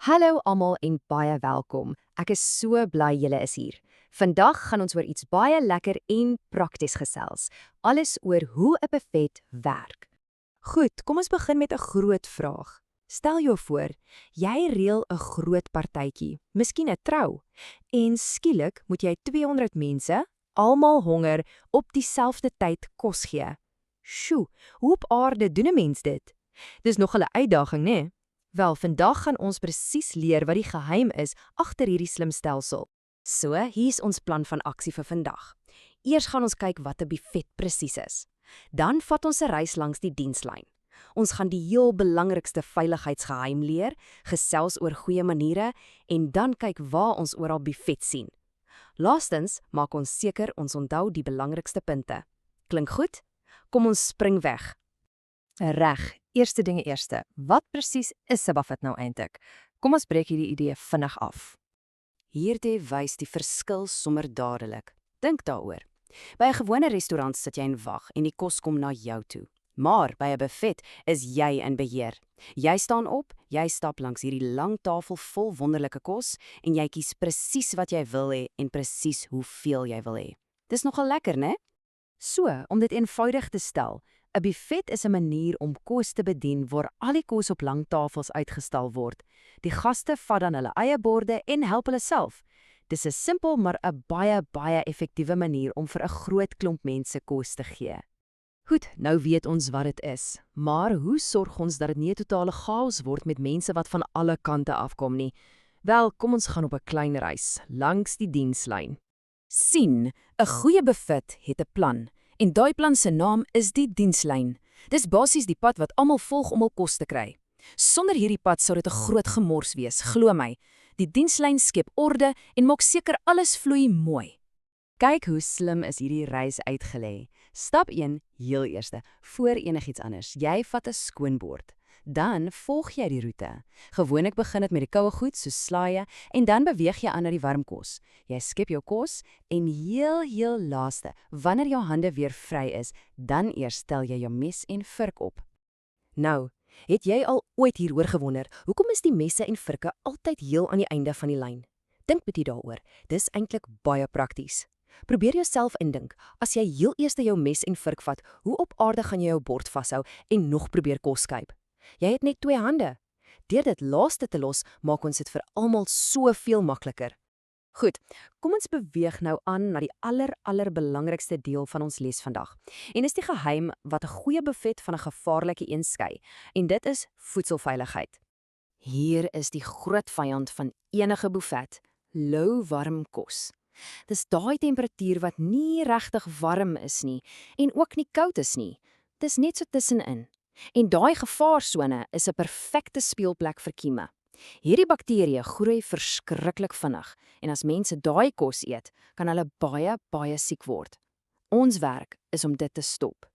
Hallo almal en baie welkom. Ek is so bly julle is hier. Vandag gaan ons oor iets baie lekker en prakties gesels. Alles oor hoe 'n buffet werk. Goed, kom ons begin met 'n groot vraag. Stel jou voor, jy reël 'n groot partytjie, miskien 'n trou, en skielik moet jy 200 mense, almal honger, op dieselfde tyd kos gee. Sjoe, hoe op aarde doen 'n mens dit? Dis nog 'n uitdaging, né? Wel, vandag gaan ons presies leer wat die geheim is agter hierdie slim stelsel. So, hier's ons plan van aksie vir vandag. Eers gaan ons kyk wat 'n buffet presies is. Dan vat ons 'n reis langs die dienslyn. Ons gaan die heel belangrikste veiligheidsgeheim leer, gesels oor goeie maniere en dan kyk waar ons oral buffet sien. Laastens maak ons seker ons onthou die belangrikste punte. Klink goed? Kom ons spring weg. Reg, eerste dinge eerste. Wat presies is 'n buffet nou eintlik? Kom ons breek hierdie idee vinnig af. Hierdie wys die verskil sommer dadelik. Dink daaroor. By 'n gewone restaurant sit jy en wag en die kos kom na jou toe. Maar by 'n buffet is jy in beheer. Jy staan op, jy stap langs hierdie lang tafel vol wonderlike kos en jy kies presies wat jy wil hê en presies hoeveel jy wil hê. Dis nogal lekker, né? So, om dit eenvoudig te stel, 'n buffet is 'n manier om kos te bedien waar al die kos op lang tafels uitgestal word. Die gaste vat dan hulle eie borde en help hulle self. Dis 'n simpel maar 'n baie effektiewe manier om vir 'n groot klomp mense kos te gee. Goed, nou weet ons wat dit is, maar hoe sorg ons dat dit nie 'n totale chaos word met mense wat van alle kante afkom nie? Wel, kom ons gaan op 'n klein reis langs die dienslyn. Sien, 'n goeie buffet het 'n plan. En daai plan se naam is die dienslyn. Dis basies die pad wat almal volg om hul kos te kry. Sonder hierdie pad sou dit 'n groot gemors wees, glo my. Die dienslyn skep orde en maak seker alles vloei mooi. Kyk hoe slim is hierdie reis uitgelê. Stap 1, heel eerste, voor enigiets anders. Jy vat 'n skoonbord. Dan volg jy die roete. Gewoonlik begin dit met die koue goed soos slaaië en dan beweeg jy aan na die warm kos. Jy skep jou kos en heel laaste, wanneer jou hande weer vry is, dan eers stel jy jou mes en vurk op. Nou, het jy al ooit hieroor gewonder, hoekom is die messe en vurke altyd heel aan die einde van die lyn? Dink bietjie daaroor. Dis eintlik baie prakties. Probeer jouself indink, as jy heel eers jou mes en vurk vat, hoe op aarde gaan jy jou bord vashou en nog probeer kos skyp? Jy het net 2 hande. Deur dit laaste te los, maak ons dit vir almal soveel makliker. Goed, kom ons beweeg nou aan na die allerbelangrikste deel van ons les vandag. En dis die geheim wat 'n goeie buffet van 'n gevaarlike een skei, en dit is voedselveiligheid. Hier is die groot vyand van enige buffet, lou-warm kos. Dis daai temperatuur wat nie regtig warm is nie en ook nie koud is nie. Dis net so tussenin. En daai gevaarsone is 'n perfekte speelplek vir kieme. Hierdie bakterieë groei verskriklik vinnig en as mense daai kos eet, kan hulle baie siek word. Ons werk is om dit te stop.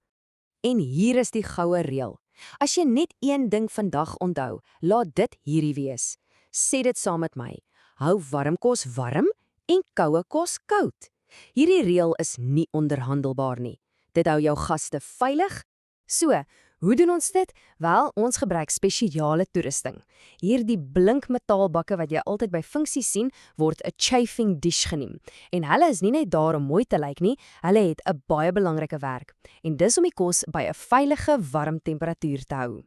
En hier is die goue reël. As jy net een ding vandag onthou, laat dit hierdie wees. Sê dit saam met my. Hou warm kos warm en koue kos koud. Hierdie reël is nie onderhandelbaar nie. Dit hou jou gaste veilig. So, hoe doen ons dit? Wel, ons gebruik spesiale toerusting. Hierdie blink metaalbakke wat jy altyd by funksies sien, word 'n chafing dish genoem. En hulle is nie net daar om mooi te lyk nie, hulle het 'n baie belangrike werk. En dis om die kos by 'n veilige, warm temperatuur te hou.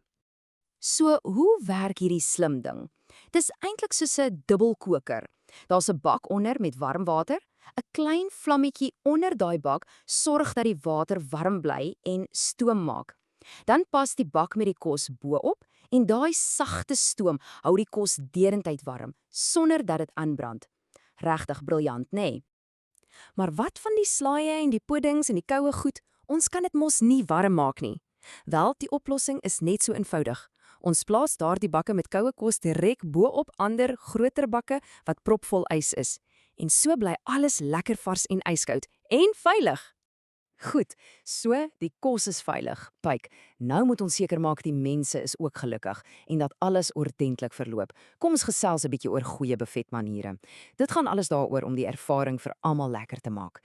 So, hoe werk hierdie slim ding? Dis eintlik soos 'n dubbelkoker. Daar's 'n bak onder met warm water. 'n Klein vlammetjie onder daai bak sorg dat die water warm bly en stoom maak. Dan pas die bak met die kos bo-op en daai sagte stoom hou die kos derentyd warm, sonder dat dit aanbrand. Regtig briljant, nê? Nee? Maar wat van die slaaië en die puddings en die koue goed? Ons kan dit mos nie warm maak nie. Wel, die oplossing is net so eenvoudig. Ons plaas daardie bakke met koue kos direk bo-op ander groter bakke wat propvol ys is. En so bly alles lekker vars en yskoud en veilig. Goed, so die kos is veilig. Kyk, nou moet ons seker maak die mense is ook gelukkig en dat alles ordentlik verloop. Kom ons gesels 'n bietjie oor goeie buffetmaniere. Dit gaan alles daaroor om die ervaring vir almal lekker te maak.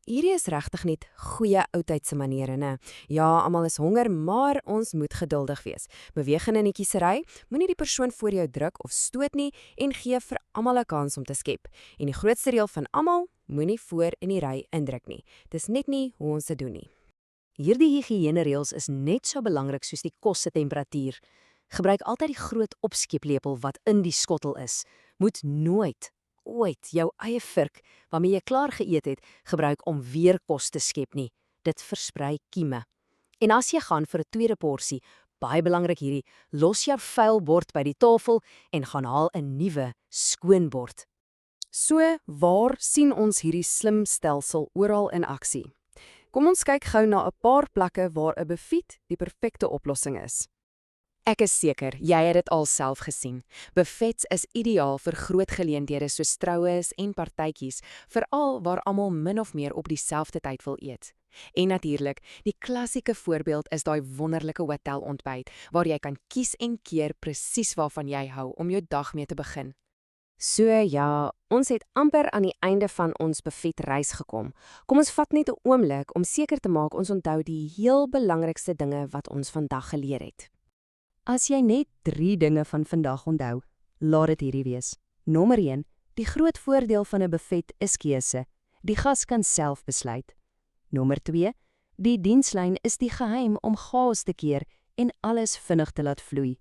Hierdie is regtig net goeie oudtydse maniere, né? Ja, almal is honger, maar ons moet geduldig wees. Beweeg in 'n kiesery, moenie die persoon voor jou druk of stoot nie en gee vir almal 'n kans om te skep. En die grootste reël van almal, moenie voor in die ry indruk nie. Dis net nie hoe ons dit doen nie. Hierdie higiënereëls is net so belangrik soos die kos se temperatuur. Gebruik altyd die groot opskeeplepel wat in die skottel is. Moet nooit ooit jou eie vurk waarmee jy klaar geëet het, gebruik om weer kos te skep nie. Dit versprei kieme. En as jy gaan vir 'n tweede porsie, baie belangrik hierdie, los jou vuil bord by die tafel en gaan haal 'n nuwe, skoon bord. So, waar sien ons hierdie slim stelsel oral in aksie? Kom ons kyk gou na 'n paar plekke waar 'n buffet die perfekte oplossing is. Ek is seker, jy het dit al self gesien. Buffets is ideaal vir groot geleenthede soos troues en partytjies, veral waar almal min of meer op dieselfde tyd wil eet. En natuurlik, die klassieke voorbeeld is daai wonderlike hotelontbyt, waar jy kan kies en keer presies waarvan jy hou om jou dag mee te begin. So ja, ons het amper aan die einde van ons buffetreis gekom. Kom ons vat net 'n oomblik om seker te maak ons onthou die heel belangrikste dinge wat ons vandag geleer het. As jy net 3 dinge van vandag onthou, laat dit hierdie wees. Nommer 1, die groot voordeel van 'n buffet is keuse. Die gas kan self besluit. Nommer 2, die dienslyn is die geheim om chaos te keer en alles vinnig te laat vloei.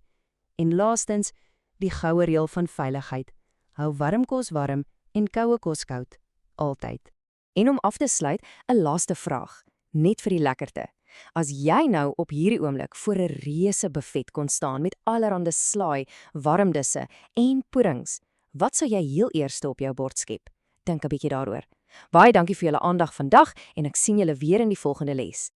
En laastens, die goue reël van veiligheid. Hou warm kos warm en koue kos koud. Altyd. En om af te sluit, 'n laaste vraag, net vir die lekkerte. As jy nou op hierdie oomblik voor 'n reuse buffet kon staan met allerhande slaai, warmdisse en puddings, wat sou jy heel eerste op jou bord skep? Dink 'n bietjie daaroor. Baie dankie vir julle aandag vandag en ek sien julle weer in die volgende les.